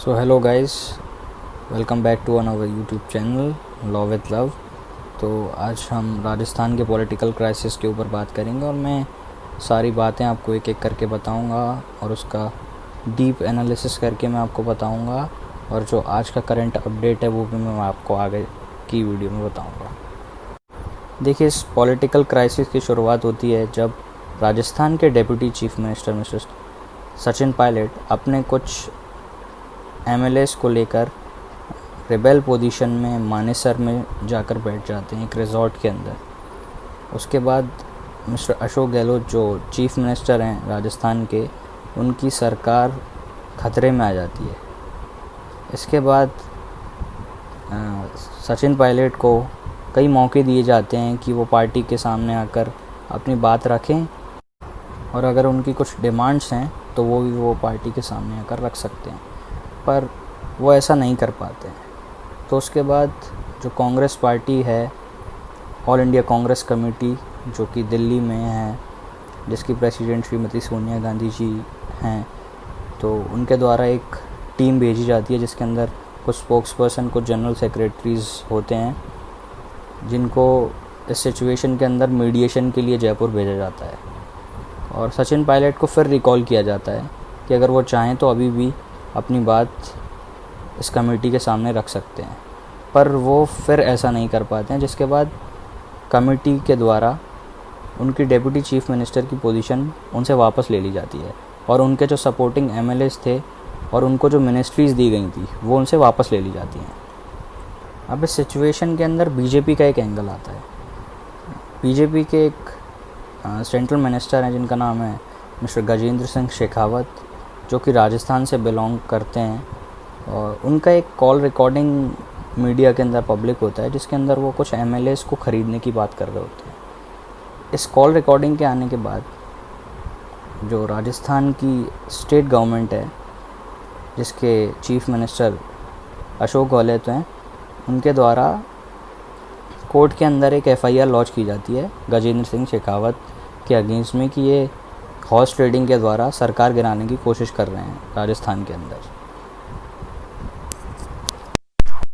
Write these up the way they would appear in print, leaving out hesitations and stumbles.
So hello guys, welcome back to our YouTube channel law with love. तो आज हम राजस्थान के पॉलिटिकल क्राइसिस के ऊपर बात करेंगे और मैं सारी बातें आपको एक एक करके बताऊंगा और उसका डीप एनालिसिस करके मैं आपको बताऊंगा, और जो आज का करंट अपडेट है वो भी मैं आपको आगे की वीडियो में बताऊंगा। देखिए, इस पॉलिटिकल क्राइसिस की शुरुआत होती है जब राजस्थान के deputy chief minister mister Sachin Pilot अपने कुछ एमएलएस को लेकर रिबेल पोजीशन में मानेसर में जाकर बैठ जाते हैं, एक रिजॉर्ट के अंदर। उसके बाद मिस्टर अशोक गहलोत जो चीफ मिनिस्टर हैं राजस्थान के, उनकी सरकार खतरे में आ जाती है। इसके बाद सचिन पायलट को कई मौके दिए जाते हैं कि वो पार्टी के सामने आकर अपनी बात रखें, और अगर उनकी कुछ डिमांड्स हैं तो वो भी वो पार्टी के सामने आकर रख सकते हैं, पर वो ऐसा नहीं कर पाते हैं। तो उसके बाद जो कांग्रेस पार्टी है, ऑल इंडिया कांग्रेस कमेटी, जो कि दिल्ली में है, जिसकी प्रेसिडेंट श्रीमती सोनिया गांधी जी हैं, तो उनके द्वारा एक टीम भेजी जाती है जिसके अंदर कुछ स्पोक्स पर्सन, कुछ जनरल सेक्रेटरीज़ होते हैं, जिनको इस सिचुएशन के अंदर मीडिएशन के लिए जयपुर भेजा जाता है। और सचिन पायलट को फिर रिकॉल किया जाता है कि अगर वो चाहें तो अभी भी अपनी बात इस कमेटी के सामने रख सकते हैं, पर वो फिर ऐसा नहीं कर पाते हैं। जिसके बाद कमेटी के द्वारा उनकी डेप्यूटी चीफ मिनिस्टर की पोजीशन उनसे वापस ले ली जाती है, और उनके जो सपोर्टिंग एमएलएस थे और उनको जो मिनिस्ट्रीज़ दी गई थी वो उनसे वापस ले ली जाती हैं। अब इस सिचुएशन के अंदर बीजेपी का एक एंगल आता है। बीजेपी के एक सेंट्रल मिनिस्टर हैं जिनका नाम है मिस्टर गजेंद्र सिंह शेखावत, जो कि राजस्थान से बिलोंग करते हैं, और उनका एक कॉल रिकॉर्डिंग मीडिया के अंदर पब्लिक होता है जिसके अंदर वो कुछ एमएलएस को ख़रीदने की बात कर रहे होते हैं। इस कॉल रिकॉर्डिंग के आने के बाद जो राजस्थान की स्टेट गवर्नमेंट है, जिसके चीफ मिनिस्टर अशोक गहलोत हैं, उनके द्वारा कोर्ट के अंदर एक एफआईआर लॉन्च की जाती है गजेंद्र सिंह शेखावत के अगेंस्ट में कि ये हॉर्स ट्रेडिंग के द्वारा सरकार गिराने की कोशिश कर रहे हैं राजस्थान के अंदर।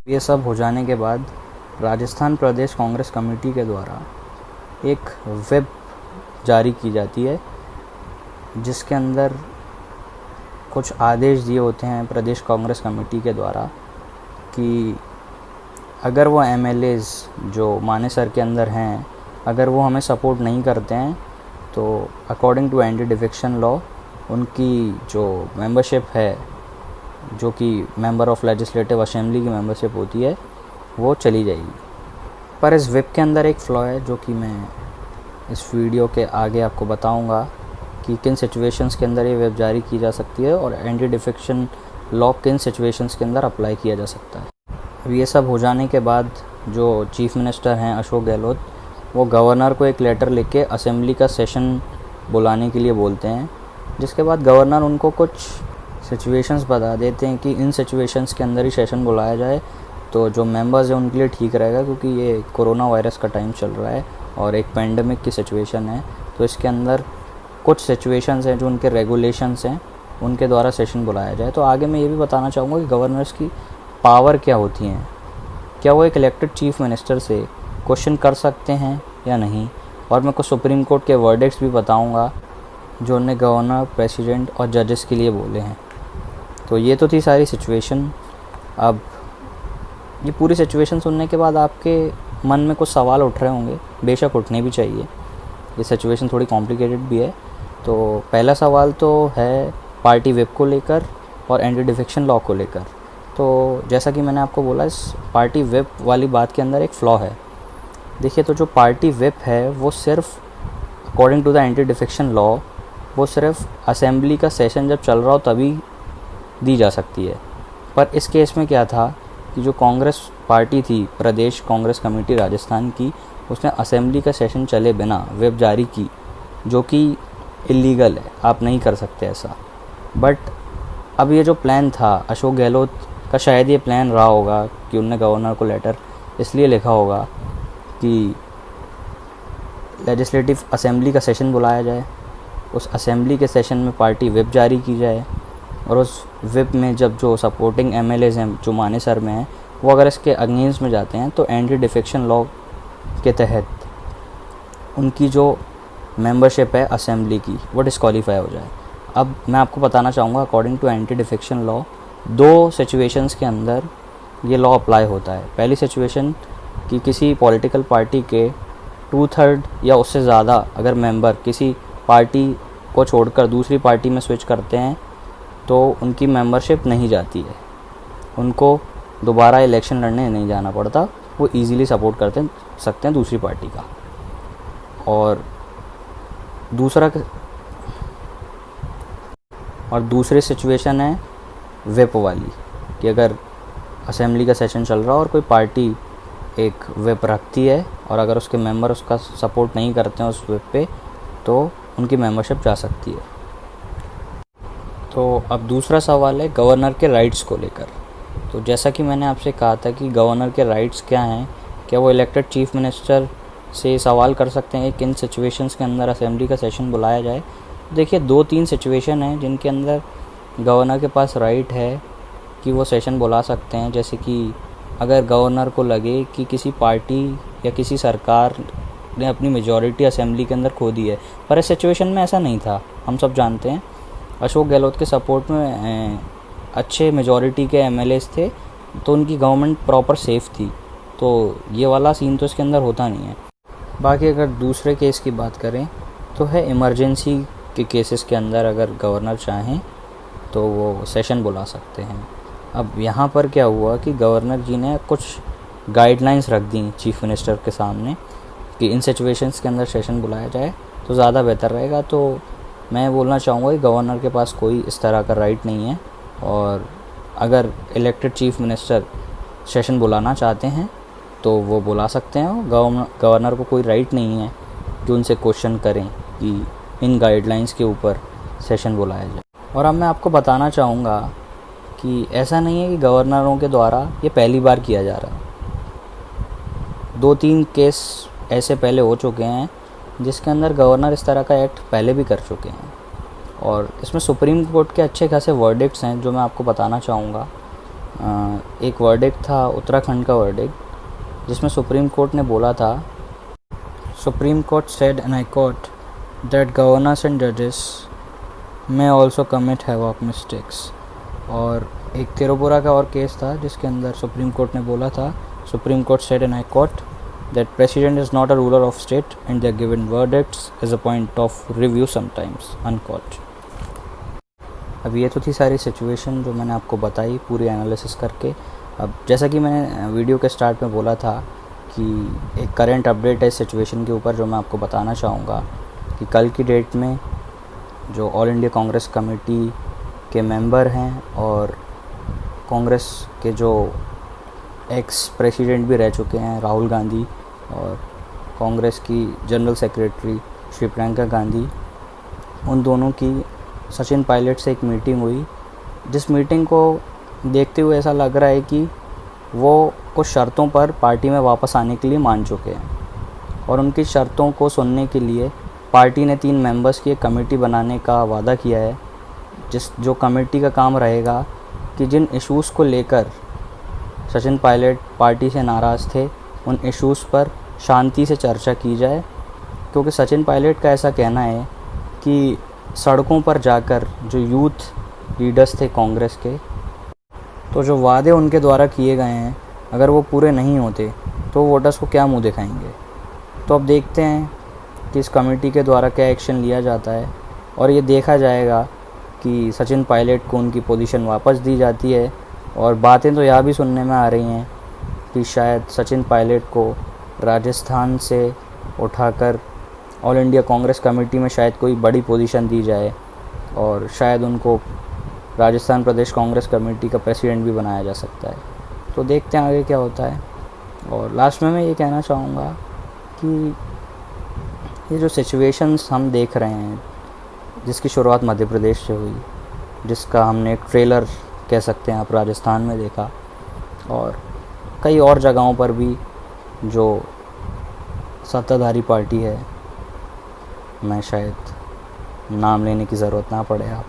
ये सब हो जाने के बाद राजस्थान प्रदेश कांग्रेस कमेटी के द्वारा एक वेब जारी की जाती है जिसके अंदर कुछ आदेश दिए होते हैं प्रदेश कांग्रेस कमेटी के द्वारा कि अगर वो एमएलएस जो मानेसर के अंदर हैं, अगर वो हमें सपोर्ट नहीं करते हैं तो according to anti defection law उनकी जो मेंबरशिप है, जो कि मेंबर ऑफ लेजिस्लेटिव असेंबली की मेंबरशिप होती है, वो चली जाएगी। पर इस विप के अंदर एक फ्लॉ है जो कि मैं इस वीडियो के आगे आपको बताऊंगा कि किन सिचुएशंस के अंदर ये वेब जारी की जा सकती है और एंटी डिफेक्शन लॉ किन सिचुएशंस के अंदर अप्लाई किया जा सकता है। अब ये सब हो जाने के बाद जो चीफ मिनिस्टर हैं अशोक गहलोत, वो गवर्नर को एक लेटर लिख के असेंबली का सेशन बुलाने के लिए बोलते हैं, जिसके बाद गवर्नर उनको कुछ सिचुएशंस बता देते हैं कि इन सिचुएशंस के अंदर ही सेशन बुलाया जाए तो जो मेंबर्स हैं उनके लिए ठीक रहेगा, क्योंकि ये कोरोना वायरस का टाइम चल रहा है और एक पेंडेमिक की सिचुएशन है। तो इसके अंदर कुछ सिचुएशंस हैं जो उनके रेगुलेशंस हैं, उनके द्वारा सेशन बुलाया जाए। तो आगे मैं ये भी बताना चाहूँगा कि गवर्नर्स की पावर क्या होती हैं, क्या वो एक इलेक्टेड चीफ मिनिस्टर से क्वेश्चन कर सकते हैं या नहीं, और मैं कुछ सुप्रीम कोर्ट के वर्डिक्ट्स भी बताऊँगा जो उन्होंने गवर्नर, प्रेसिडेंट और जजेस के लिए बोले हैं। तो ये तो थी सारी सिचुएशन। अब ये पूरी सिचुएशन सुनने के बाद आपके मन में कुछ सवाल उठ रहे होंगे, बेशक उठने भी चाहिए, ये सिचुएशन थोड़ी कॉम्प्लिकेटेड भी है। तो पहला सवाल तो है पार्टी विप को लेकर और एंटी डिफेक्शन लॉ को लेकर। तो जैसा कि मैंने आपको बोला, इस पार्टी विप वाली बात के अंदर एक फ्लॉ है। देखिए, तो जो पार्टी विप है वो सिर्फ according to the anti defection law वो सिर्फ असेंबली का सेशन जब चल रहा हो तभी दी जा सकती है। पर इस केस में क्या था कि जो कांग्रेस पार्टी थी, प्रदेश कांग्रेस कमेटी राजस्थान की, उसने असेंबली का सेशन चले बिना वेब जारी की, जो कि इलीगल है, आप नहीं कर सकते ऐसा। बट अब ये जो प्लान था अशोक गहलोत का, शायद ये प्लान रहा होगा कि उनने गवर्नर को लेटर इसलिए लिखा होगा कि लेजिस्लेटिव असेंबली का सेशन बुलाया जाए, उस असेंबली के सेशन में पार्टी विप जारी की जाए, और उस विप में जब जो सपोर्टिंग एमएलएज़ हैं जो मानेसर में हैं, वो अगर इसके अगेंस्ट में जाते हैं तो एंटी डिफेक्शन लॉ के तहत उनकी जो मेंबरशिप है असेंबली की वो डिस्क्वालीफाई हो जाए। अब मैं आपको बताना चाहूँगा, according to anti defection law 2 situations के अंदर ये लॉ अप्लाई होता है। पहली सिचुएशन कि किसी पॉलिटिकल पार्टी के 2/3 या उससे ज़्यादा अगर मेंबर किसी पार्टी को छोड़कर दूसरी पार्टी में स्विच करते हैं तो उनकी मेंबरशिप नहीं जाती है, उनको दोबारा इलेक्शन लड़ने नहीं जाना पड़ता, वो ईज़िली सपोर्ट करते सकते हैं दूसरी पार्टी का। और दूसरी सिचुएशन है विप वाली कि अगर असेंबली का सेशन चल रहा है और कोई पार्टी एक विप रखती है और अगर उसके मेंबर उसका सपोर्ट नहीं करते हैं उस विप पे, तो उनकी मेंबरशिप जा सकती है। तो अब दूसरा सवाल है गवर्नर के राइट्स को लेकर। तो जैसा कि मैंने आपसे कहा था कि गवर्नर के राइट्स क्या हैं, क्या वो इलेक्टेड चीफ मिनिस्टर से सवाल कर सकते हैं किन सिचुएशंस के अंदर असेंबली का सेशन बुलाया जाए। देखिए 2-3 सिचुएशन हैं जिनके अंदर गवर्नर के पास राइट है कि वो सेशन बुला सकते हैं। जैसे कि अगर गवर्नर को लगे कि किसी पार्टी या किसी सरकार ने अपनी मेजॉरिटी असेंबली के अंदर खो दी है, पर इस सिचुएशन में ऐसा नहीं था। हम सब जानते हैं अशोक गहलोत के सपोर्ट में अच्छे मेजॉरिटी के एमएलएस थे, तो उनकी गवर्नमेंट प्रॉपर सेफ थी, तो ये वाला सीन तो इसके अंदर होता नहीं है। बाकी अगर दूसरे केस की बात करें तो है इमरजेंसी के केसेस के अंदर अगर गवर्नर चाहें तो वो सेशन बुला सकते हैं। अब यहाँ पर क्या हुआ कि गवर्नर जी ने कुछ गाइडलाइंस रख दी चीफ मिनिस्टर के सामने कि इन सिचुएशंस के अंदर सेशन बुलाया जाए तो ज़्यादा बेहतर रहेगा। तो मैं बोलना चाहूँगा कि गवर्नर के पास कोई इस तरह का राइट नहीं है, और अगर इलेक्टेड चीफ मिनिस्टर सेशन बुलाना चाहते हैं तो वो बुला सकते हैं। गवर्नर को कोई राइट नहीं है कि उनसे क्वेश्चन करें कि इन गाइडलाइंस के ऊपर सेशन बुलाया जाए। और अब मैं आपको बताना चाहूँगा कि ऐसा नहीं है कि गवर्नरों के द्वारा ये पहली बार किया जा रहा है। 2-3 केस ऐसे पहले हो चुके हैं जिसके अंदर गवर्नर इस तरह का एक्ट पहले भी कर चुके हैं, और इसमें सुप्रीम कोर्ट के अच्छे खासे वर्डिक्ट्स हैं जो मैं आपको बताना चाहूँगा। एक वर्डिक्ट था उत्तराखंड का वर्डिक्ट, जिसमें सुप्रीम कोर्ट ने बोला था, supreme court said and I quote that governors and जजेस may also commit havoc mistakes। और एक तिरुपुरा का और केस था जिसके अंदर सुप्रीम कोर्ट ने बोला था, supreme court said and I quote that president is not a ruler of state and their given verdicts is a point of review sometimes unquote। अब ये तो थी सारी सिचुएशन जो मैंने आपको बताई पूरी एनालिसिस करके। अब जैसा कि मैंने वीडियो के स्टार्ट में बोला था कि एक करंट अपडेट है इस सिचुएशन के ऊपर जो मैं आपको बताना चाहूँगा कि कल की डेट में जो ऑल इंडिया कांग्रेस कमेटी के मेंबर हैं और कांग्रेस के जो एक्स प्रेसिडेंट भी रह चुके हैं राहुल गांधी, और कांग्रेस की जनरल सेक्रेटरी श्री प्रियंका गांधी, उन दोनों की सचिन पायलट से एक मीटिंग हुई, जिस मीटिंग को देखते हुए ऐसा लग रहा है कि वो कुछ शर्तों पर पार्टी में वापस आने के लिए मान चुके हैं, और उनकी शर्तों को सुनने के लिए पार्टी ने 3 मेंबर्स की एक कमेटी बनाने का वादा किया है, जो कमेटी का काम रहेगा कि जिन इश्यूज़ को लेकर सचिन पायलट पार्टी से नाराज़ थे उन इश्यूज़ पर शांति से चर्चा की जाए। क्योंकि सचिन पायलट का ऐसा कहना है कि सड़कों पर जाकर जो यूथ लीडर्स थे कांग्रेस के, तो जो वादे उनके द्वारा किए गए हैं अगर वो पूरे नहीं होते तो वोटर्स को क्या मुंह दिखाएंगे। तो अब देखते हैं कि इस कमेटी के द्वारा क्या एक्शन लिया जाता है, और ये देखा जाएगा कि सचिन पायलट को उनकी पोजीशन वापस दी जाती है। और बातें तो यह भी सुनने में आ रही हैं कि शायद सचिन पायलट को राजस्थान से उठाकर ऑल इंडिया कांग्रेस कमेटी में शायद कोई बड़ी पोजीशन दी जाए, और शायद उनको राजस्थान प्रदेश कांग्रेस कमेटी का प्रेसिडेंट भी बनाया जा सकता है। तो देखते हैं आगे क्या होता है। और लास्ट में मैं ये कहना चाहूँगा कि ये जो सिचुएशंस हम देख रहे हैं, जिसकी शुरुआत मध्य प्रदेश से हुई, जिसका हमने एक ट्रेलर कह सकते हैं आप राजस्थान में देखा, और कई और जगहों पर भी जो सत्ताधारी पार्टी है, मैं शायद नाम लेने की ज़रूरत ना पड़े आप,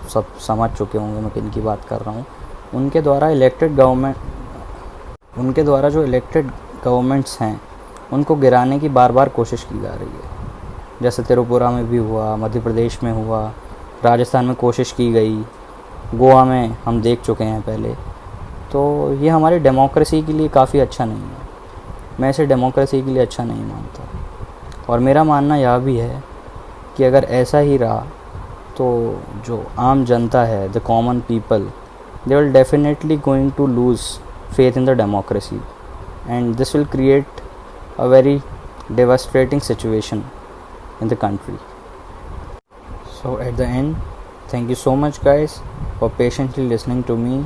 सब समझ चुके होंगे मैं किन की बात कर रहा हूँ। उनके द्वारा जो इलेक्टेड गवर्नमेंट्स हैं उनको गिराने की बार बार कोशिश की जा रही है। जैसे त्रिपुरा में भी हुआ, मध्य प्रदेश में हुआ, राजस्थान में कोशिश की गई, गोवा में हम देख चुके हैं पहले। तो ये हमारी डेमोक्रेसी के लिए काफ़ी अच्छा नहीं है। मैं इसे डेमोक्रेसी के लिए अच्छा नहीं मानता। और मेरा मानना यह भी है कि अगर ऐसा ही रहा तो जो आम जनता है, the common people, they will definitely going to lose faith in the democracy, and this will create a very devastating situation in the country. So at the end, thank you so much guys for patiently listening to me,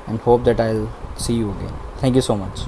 and hope that I'll see you again. Thank you so much.